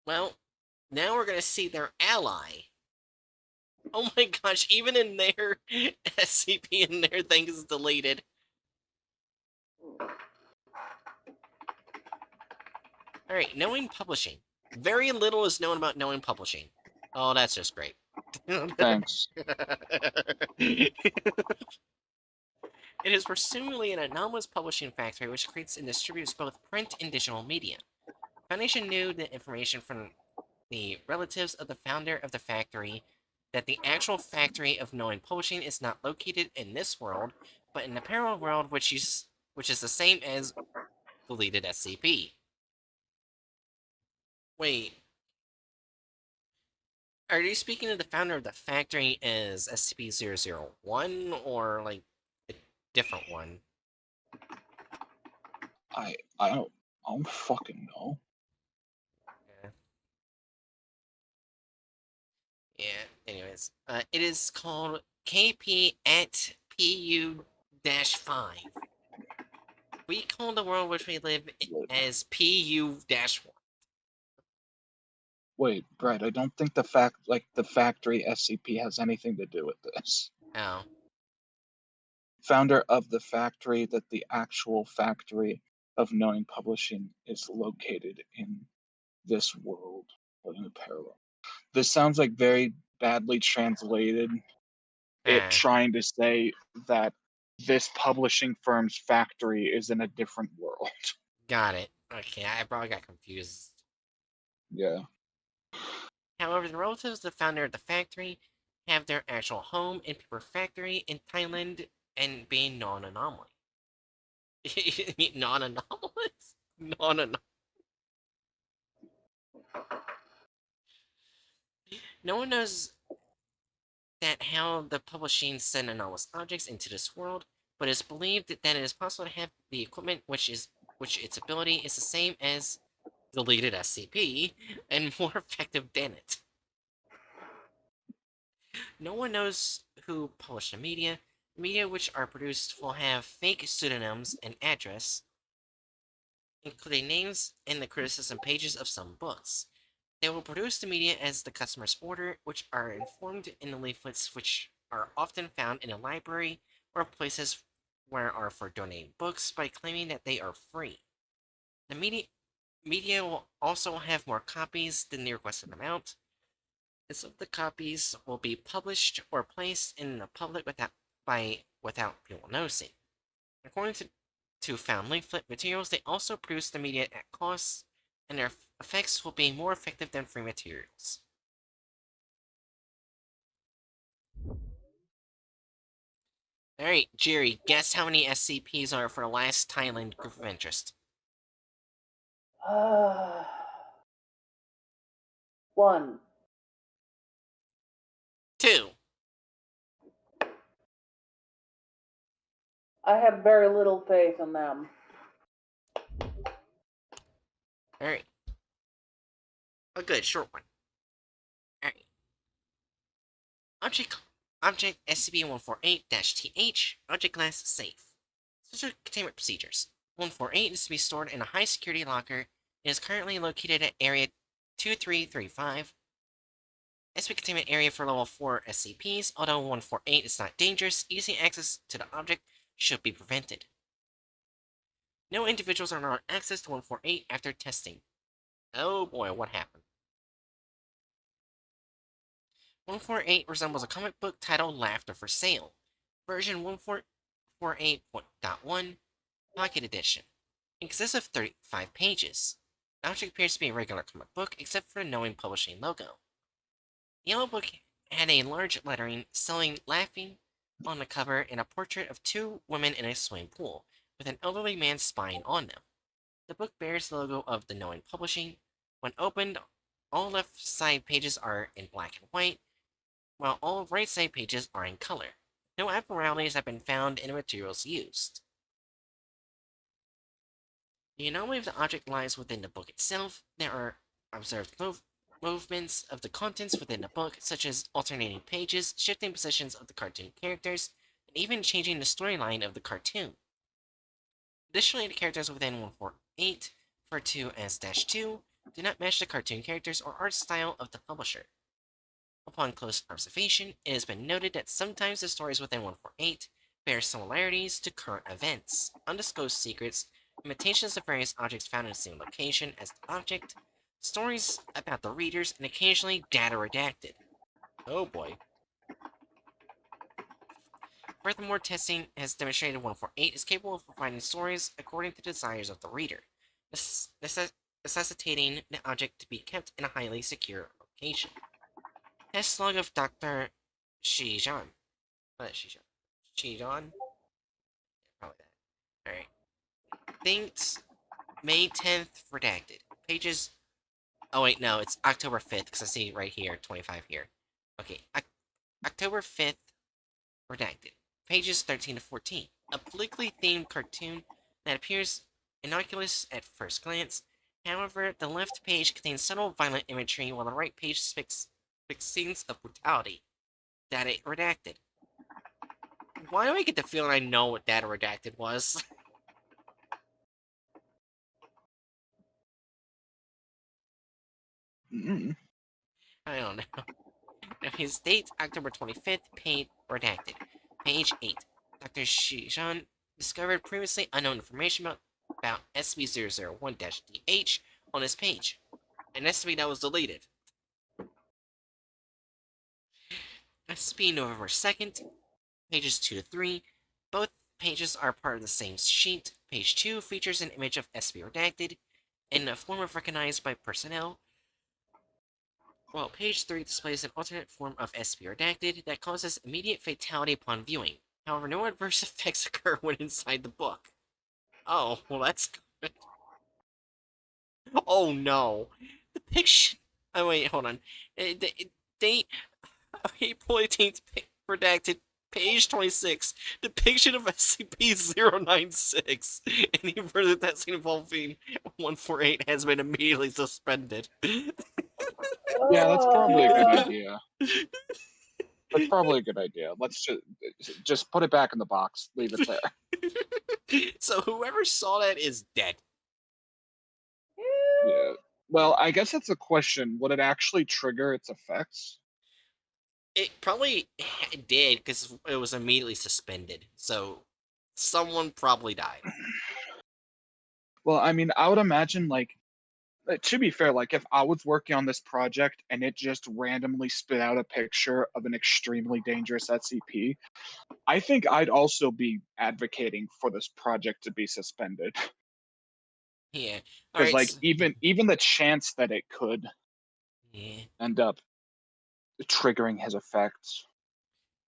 Well, now we're gonna see their ally. Oh my gosh, even in their SCP in their thing is deleted. Alright, knowing publishing. Very little is known about knowing publishing. Oh, that's just great. Thanks. It is presumably an anomalous publishing factory which creates and distributes both print and digital media. Foundation knew the information from the relatives of the founder of the factory that the actual factory of knowing publishing is not located in this world, but in a parallel world which is the same as deleted SCP. Wait, are you speaking of the founder of the factory as SCP-001 or like a different one? I don't fucking know. Yeah. Yeah. Anyways, it is called KP at PU-5. We call the world which we live as PU-1. Wait, Brett, I don't think the factory SCP has anything to do with this. Oh. Founder of the factory, that the actual factory of knowing publishing is located in this world, but in a parallel. This sounds like very badly translated. It trying to say that this publishing firm's factory is in a different world. Got it. Okay, I probably got confused. Yeah. However, the relatives of the founder of the factory have their actual home in paper factory in Thailand and being non-anomaly. Non-anomalous? Non-anomalous. No one knows that how the publishing send anomalous objects into this world, but it's believed that it is possible to have the equipment which its ability is the same as deleted SCP and more effective than it. No one knows who published the media. Media which are produced will have fake pseudonyms and address, including names and the criticism pages of some books. They will produce the media as the customers order, which are informed in the leaflets which are often found in a library or places where are for donating books by claiming that they are free. The media will also have more copies than the requested amount. Some of the copies will be published or placed in the public without people noticing. According to found leaflet materials, they also produce the media at cost, and their effects will be more effective than free materials. Alright, Jerry, guess how many SCPs are for the last Thailand group of interest? 1. 2. I have very little faith in them. Alright. A good, short one. Alright. Object SCP-148-TH, Object Class Safe. Special containment procedures. 148 is to be stored in a high-security locker. It is currently located at Area 2335. SCP containment area for level 4 SCPs. Although 148 is not dangerous, easy access to the object should be prevented. No individuals are allowed access to 148 after testing. Oh boy, what happened? 148 resembles a comic book titled Laughter for Sale. Version 148.1 Pocket Edition. It consists of 35 pages. The object appears to be a regular comic book, except for the Knowing Publishing logo. The yellow book had a large lettering selling laughing on the cover and a portrait of two women in a swimming pool, with an elderly man spying on them. The book bears the logo of the Knowing Publishing. When opened, all left side pages are in black and white, while all right side pages are in color. No abnormalities have been found in the materials used. The anomaly of the object lies within the book itself. There are observed movements of the contents within the book, such as alternating pages, shifting positions of the cartoon characters, and even changing the storyline of the cartoon. Additionally, the characters within 148, referred to as -2, do not match the cartoon characters or art style of the publisher. Upon close observation, it has been noted that sometimes the stories within 148 bear similarities to current events, undisclosed secrets, imitations of various objects found in the same location as the object, stories about the readers, and occasionally data redacted. Oh boy. Furthermore, testing has demonstrated 148 is capable of providing stories according to the desires of the reader, necessitating the object to be kept in a highly secure location. Test log of Dr. Shijan. What is Shijan? Shijan? Probably that. Alright. Thanks. May 10th, redacted. Pages. Oh, wait, no, it's October 5th, because I see right here, 25 here. Okay, October 5th, redacted. Pages 13 to 14. A politically themed cartoon that appears innocuous at first glance. However, the left page contains subtle violent imagery, while the right page depicts scenes of brutality. Data redacted. Why do I get the feeling I know what data redacted was? I don't know. His date, October 25th, page redacted. Page 8. Dr. Shijan discovered previously unknown information about SCP-001-DH on his page. An SCP that was deleted. SCP November 2nd, pages 2 to 3. Both pages are part of the same sheet. Page 2 features an image of SCP redacted in a form of recognized by personnel, while page 3 displays an alternate form of SCP redacted that causes immediate fatality upon viewing. However, no adverse effects occur when inside the book. Oh, well that's good. Oh no. Depiction. Oh wait, hold on. Date April 18th, redacted, page 26. Depiction of SCP-096. Any further testing involving 148 has been immediately suspended. Yeah, that's probably a good Oh, idea. That's probably a good idea. Let's just put it back in the box. Leave it there. So whoever saw that is dead. Yeah. Well, I guess it's a question. Would it actually trigger its effects? It probably did because it was immediately suspended. So someone probably died. Well, I mean, I would imagine, like, to be fair, like, if I was working on this project and it just randomly spit out a picture of an extremely dangerous SCP, I think I'd also be advocating for this project to be suspended. Yeah. All Because, right. like, even the chance that it could Yeah. end up triggering his effects.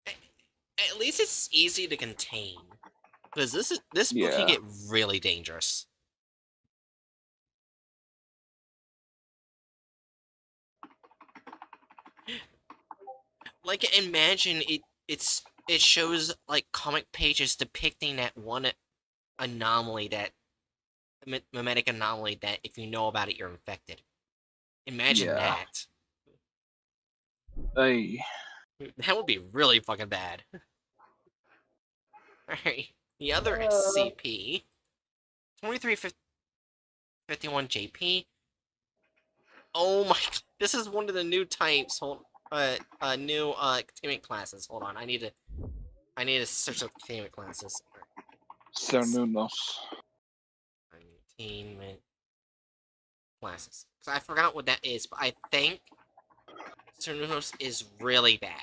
At least it's easy to contain. Because this book can Yeah. get really dangerous. Like imagine it shows like comic pages depicting that one anomaly, that mimetic anomaly, that if you know about it you're infected. Imagine Yeah. that. I That would be really fucking bad. Alright. The other uh, SCP 2351 JP. Oh my god. This is one of the new types. New containment classes. Hold on. I need to search up containment classes. Cernunos. Containment classes. Because I forgot what that is, but I think Cernunos is really bad.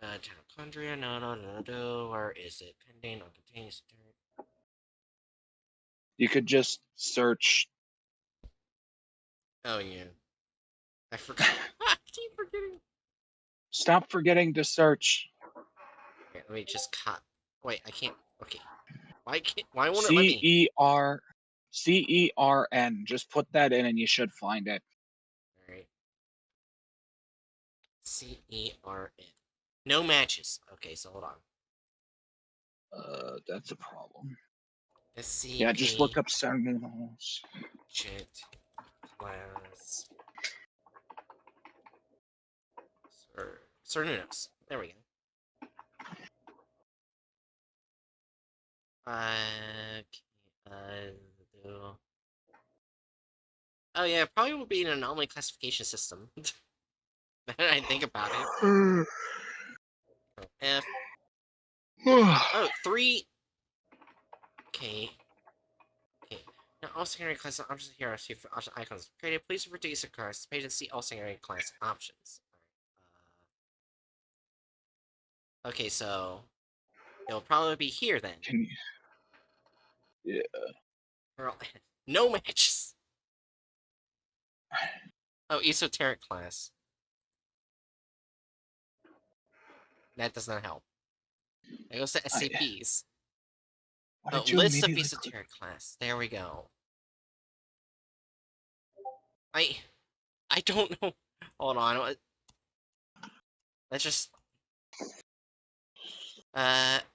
Mitochondria, no. Where is it? Pending on contains. You could just search. Oh yeah, I forgot. I keep forgetting. Stop forgetting to search. Okay, let me just cut. Wait, I can't. Okay, why can't? Why won't it let me? CERN. Just put that in and you should find it. All right. CERN. No matches. Okay, so hold on. That's a problem. SCP. Yeah, just look up Cernunos. Jet class. Cernunos. There we go. Okay. Oh yeah, it probably will be an anomaly classification system. Now that I think about it. F. Oh, 3. Okay. Okay. Now, all secondary class options here are for option icons created. Please refer to user class page and see all secondary class options. Okay, so it'll probably be here then. Can you? Yeah. No matches. Oh, esoteric class. That does not help. It goes to SCPs. Why Oh, did you list of immediately click? esoteric class. There we go. I don't know. Hold on. Let's just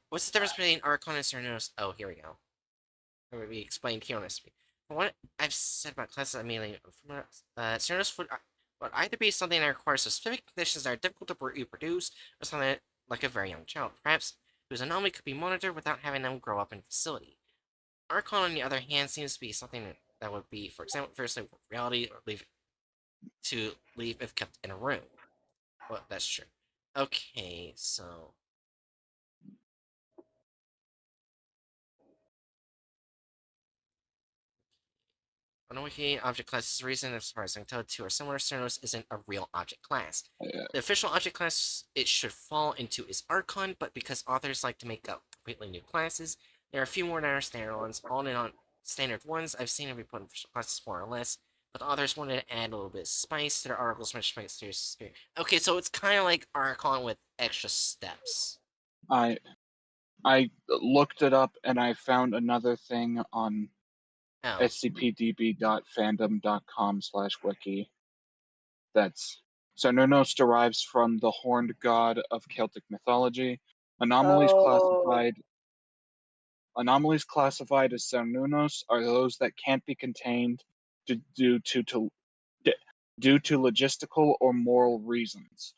what's the difference between Archon and Cernos? Oh, here we go. It will be explained here on this. From what I've said about classes, I mean, Cernos would either be something that requires specific conditions that are difficult to reproduce, or something like a very young child. Perhaps whose anomaly could be monitored without having them grow up in a facility. Archon, on the other hand, seems to be something that would be, for example, firstly, reality, or leave if kept in a room. Well, that's true. Okay, so Anomaly object class is a reason, as far as I can tell, two are similar. Cernos isn't a real object class. Yeah. The official object class it should fall into is Archon, but because authors like to make up completely new classes, there are a few more that are standard ones. On and on standard ones, I've seen every put in official classes more or less, but the authors wanted to add a little bit of spice to their articles, which makes it okay, so it's kind of like Archon with extra steps. I looked it up and I found another thing on Oh. scpdb.fandom.com/wiki. That's Cernunnos derives from the horned god of Celtic mythology. Anomalies Oh. classified as Cernunnos are those that can't be contained due to logistical or moral reasons.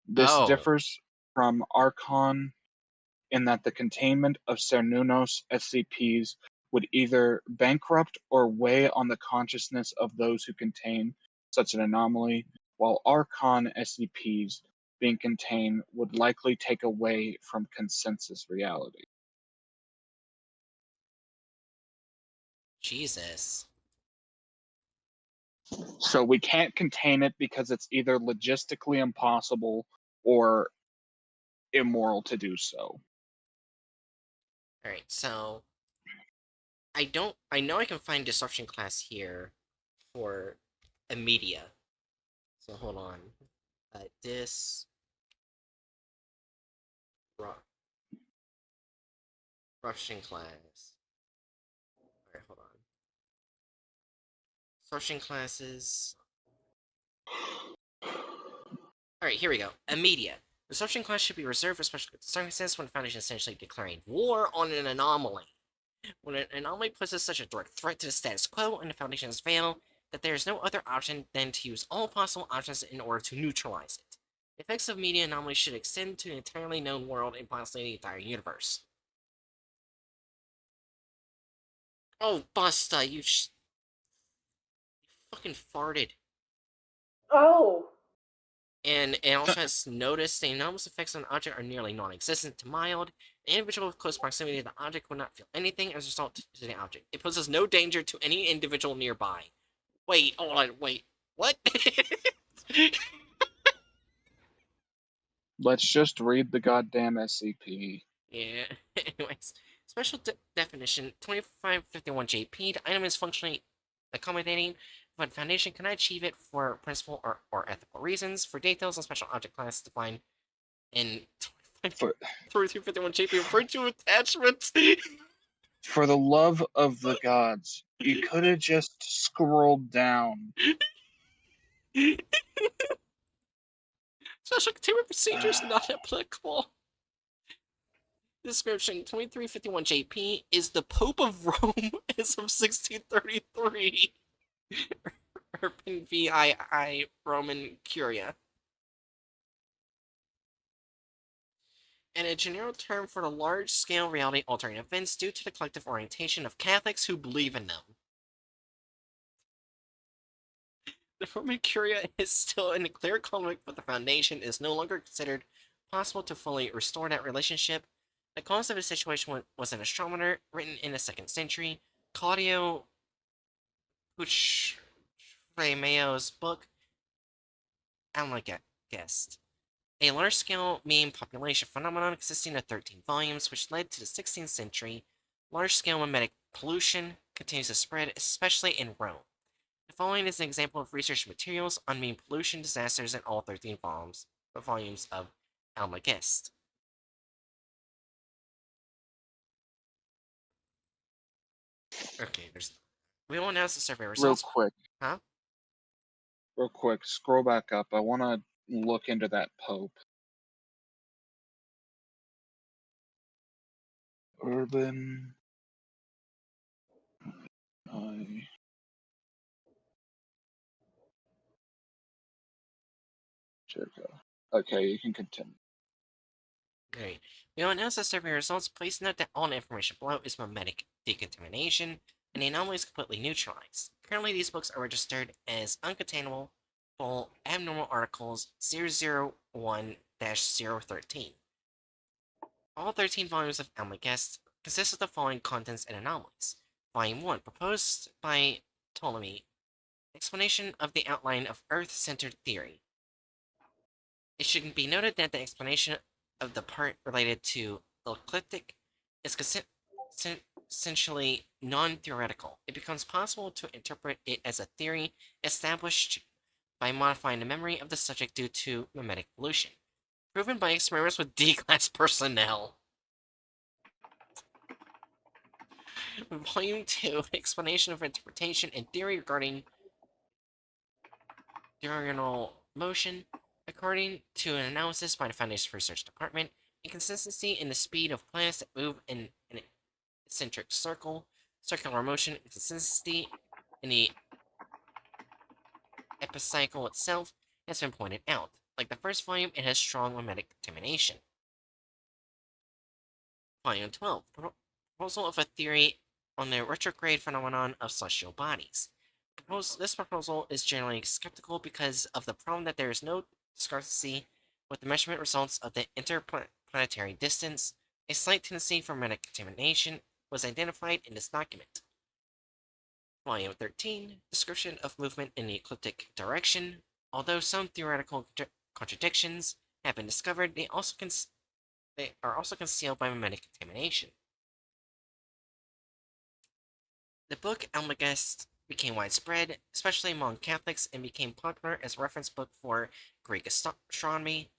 This Oh. differs from Archon in that the containment of Cernunnos SCPs would either bankrupt or weigh on the consciousness of those who contain such an anomaly, while Archon SCPs being contained would likely take away from consensus reality. Jesus. So we can't contain it because it's either logistically impossible or immoral to do so. Alright, so I know I can find disruption class here for a media. So hold on. Disruption class. Alright, hold on. Disruption classes. Alright, here we go. A media. Disruption class should be reserved for special circumstances when the Foundation is essentially declaring war on an anomaly. When an anomaly poses such a direct threat to the status quo and the Foundation has failed, that there is no other option than to use all possible options in order to neutralize it. The effects of media anomalies should extend to an entirely known world and possibly the entire universe. Oh, Busta, you fucking farted. Oh. And it also has noticed the anomalous effects on an object are nearly non-existent to mild. An individual with close proximity to the object will not feel anything as a result to the object. It poses no danger to any individual nearby. Wait, hold on, wait. What? Let's just read the goddamn SCP. Yeah. Anyways, special definition 2551 JP. The item is functionally accommodating, but Foundation cannot achieve it for principal or ethical reasons. For details on special object class defined in 2251 JP, refer to attachments. For the love of the gods, you could have just scrolled down. Special containment procedures not applicable. Description 2351 JP is the Pope of Rome as of 1633. Urban VII Roman Curia. And a general term for the large-scale reality-altering events due to the collective orientation of Catholics who believe in them. The Roman Curia is still in clear conflict with the Foundation. It is no longer considered possible to fully restore that relationship. The cause of the situation was an astronomer written in the 2nd century, Claudio Puchremaio's book, Almagest, a large-scale mean population phenomenon consisting of 13 volumes, which led to the 16th century. Large-scale mimetic pollution continues to spread, especially in Rome. The following is an example of research materials on mean pollution disasters in all 13 volumes of Almagest. Okay, we will announce the survey results. Huh? Real quick, scroll back up. I want to look into that Pope. Urban. Jericho. Okay, you can continue. Great. We will announce the survey results. Please note that all the information below is mimetic decontamination, and the anomaly is completely neutralized. Currently, these books are registered as uncontainable abnormal articles 001-013. All 13 volumes of Almagest consist of the following contents and anomalies. Volume 1, proposed by Ptolemy, explanation of the outline of Earth-centered theory. It should be noted that the explanation of the part related to ecliptic is essentially non-theoretical. It becomes possible to interpret it as a theory established by modifying the memory of the subject due to mimetic pollution, proven by experiments with D-class personnel. Volume 2, explanation of interpretation and theory regarding diurnal motion. According to an analysis by the Foundation's Research Department, inconsistency in the speed of planets that move in an eccentric circular motion, inconsistency in the epicycle itself has been pointed out. Like the first volume, it has strong mimetic contamination. Volume 12, proposal of a theory on the retrograde phenomenon of celestial bodies. This proposal is generally skeptical because of the problem that there is no discrepancy with the measurement results of the interplanetary distance. A slight tendency for mimetic contamination was identified in this document. Volume 13, description of movement in the ecliptic direction. Although some theoretical contradictions have been discovered, they are also concealed by mimetic contamination. The book Almagest became widespread, especially among Catholics, and became popular as a reference book for Greek astronomy.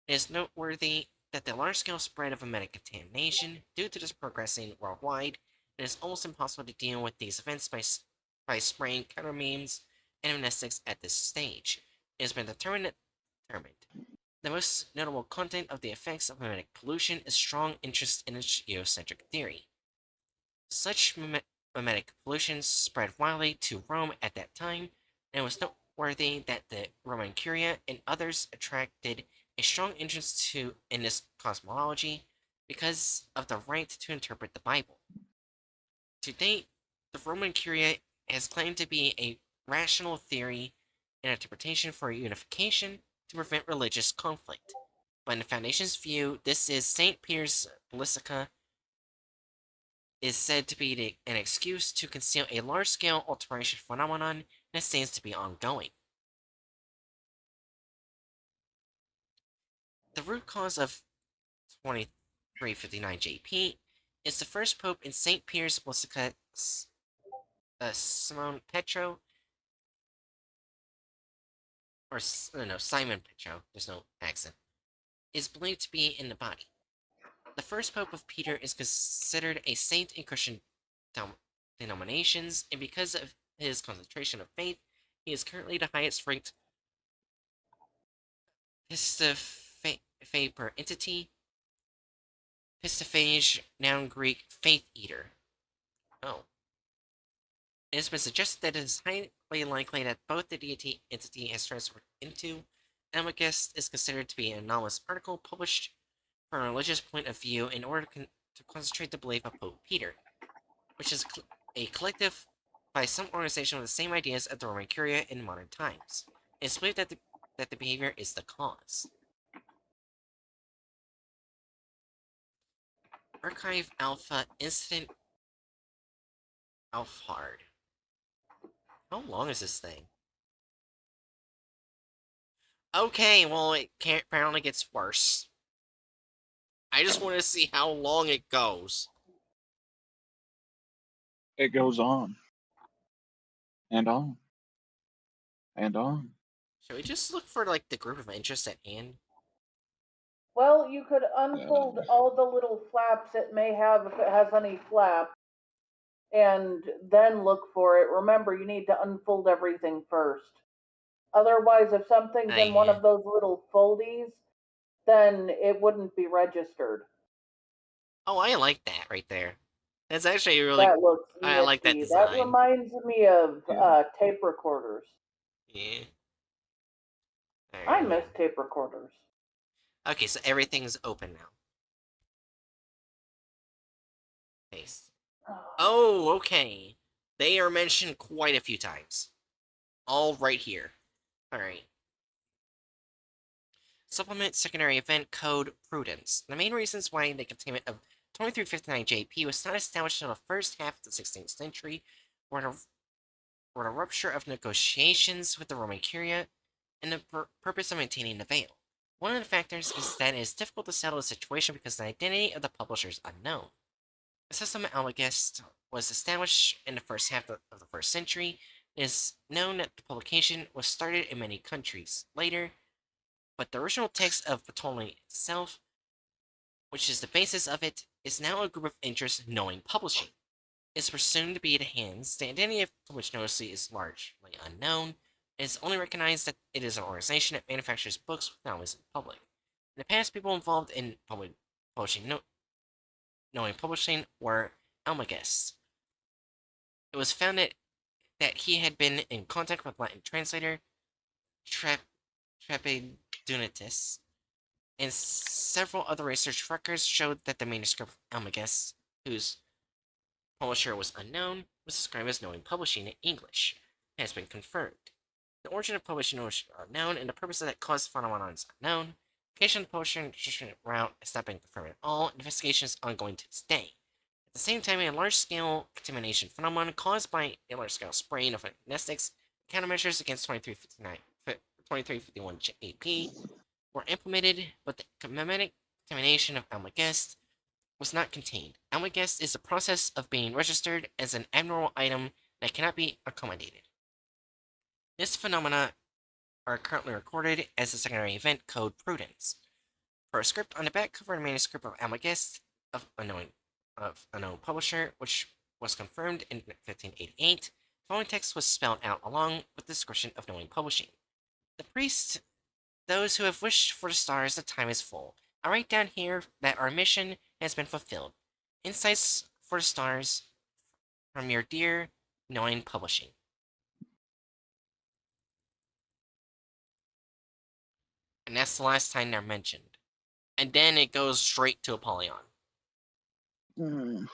It is noteworthy that the large-scale spread of mimetic contamination, due to this progressing worldwide, it is almost impossible to deal with these events by spraying counter-memes and amnestics at this stage. It has been determined. The most notable content of the effects of mimetic pollution is strong interest in its geocentric theory. Such mimetic pollution spread widely to Rome at that time, and it was noteworthy that the Roman Curia and others attracted a strong interest in this cosmology because of the right to interpret the Bible. To date, the Roman Curia has claimed to be a rational theory and interpretation for unification to prevent religious conflict. But in the Foundation's view, this is St. Peter's Basilica is said to be an excuse to conceal a large-scale alteration phenomenon that seems to be ongoing. The root cause of 2359 JP is the first pope in St. Peter's Basilica, Simon Petro, or no, Simon Petro, there's no accent, is believed to be in the body. The first pope of Peter is considered a saint in Christian denominations, and because of his concentration of faith, he is currently the highest ranked Pistophae per entity. Pistophage, noun Greek, faith eater. Oh. It has been suggested that it is highly likely that both the deity entity has transferred into Almagest is considered to be an anomalous article published from a religious point of view in order to concentrate the belief of Pope Peter, which is a collective by some organization with the same ideas as the Roman Curia in modern times. It's believed that the behavior is the cause. Archive Alpha Incident Alphard. How long is this thing? Okay, well, it apparently gets worse. I just want to see how long it goes. It goes on. And on. And on. Should we just look for, like, the group of interest at hand? Well, you could unfold all the little flaps it may have if it has any flap, and then look for it. Remember, you need to unfold everything first. Otherwise, if something's in one yeah. of those little foldies, then it wouldn't be registered. Oh, I like that right there. That's actually really... That looks I like that nifty. That design. reminds me of Yeah. tape recorders. Yeah. I Alright. miss tape recorders. Okay, so everything's open now. Paste. Oh, okay. They are mentioned quite a few times. All right here. Alright. Supplement Secondary Event Code Prudence. The main reasons why the containment of 2359 JP was not established until the first half of the 16th century were the rupture of negotiations with the Roman Curia and the purpose of maintaining the veil. One of the factors is that it is difficult to settle the situation because the identity of the publisher is unknown. The system Almagest was established in the first half of the first century. It is known that the publication was started in many countries later, but the original text of Ptolemy itself, which is the basis of it, is now a group of interest knowing publishing. It is presumed to be in hands. The identity of which noticeably is largely unknown. It is only recognized that it is an organization that manufactures books without in public. In the past, people involved in knowing publishing were Almaguests. It was found that he had been in contact with Latin translator Trepidunitus, and several other research records showed that the manuscript of Almaguest, whose publisher was unknown, was described as knowing publishing in English. It has been confirmed. The origin of publishing are unknown, and the purpose of that cause phenomenon is unknown. Location of the publishing route has not been confirmed at all. Investigation is ongoing to this day. At the same time, a large-scale contamination phenomenon caused by a large-scale spraying of amnestics countermeasures against 2351 AP were implemented, but the contamination of Almagest was not contained. Almagest is the process of being registered as an abnormal item that cannot be accommodated. This phenomena are currently recorded as a secondary event code Prudence. For a script on the back cover and manuscript of Almagest of unknown publisher, which was confirmed in 1588, the following text was spelled out along with the description of knowing publishing. The priest, those who have wished for the stars, the time is full. I write down here that our mission has been fulfilled. Insights for the stars from your dear knowing publishing. And that's the last time they're mentioned. And then it goes straight to Apollyon. Mm.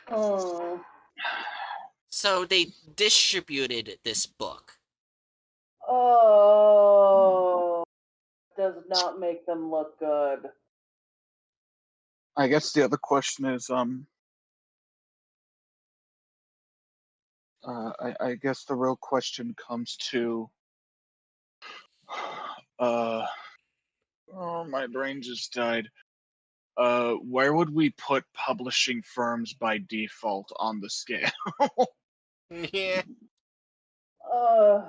Hmm. So they distributed this book. Oh, does not make them look good. I guess the other question is, I guess the real question comes to, oh, my brain just died. Where would we put publishing firms by default on the scale? Yeah. Uh,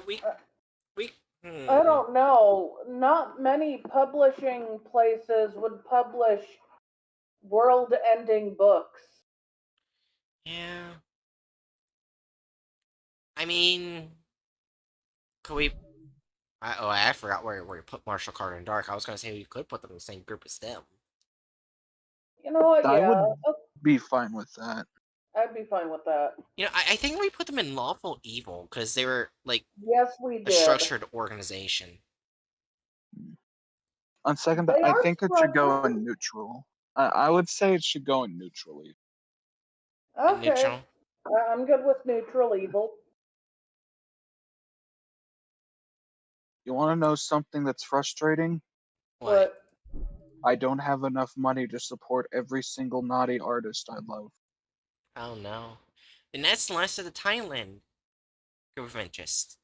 We. I don't know. Not many publishing places would publish world-ending books. Yeah. I mean, could we? I forgot where you put Marshall Carter and Dark. I was gonna say we could put them in the same group as them. You know what? I Yeah, would be fine with that. I'd be fine with that. You know, I think we put them in Lawful Evil because they were like Yes, we a did. structured organization. On second, They I are think it should go structured. in neutral. I would say it should go in neutrally. Okay. Neutral. I'm good with neutral evil. You want to know something that's frustrating? What? I don't have enough money to support every single naughty artist I love. Oh no. Then that's the last of the Thailand group of interest.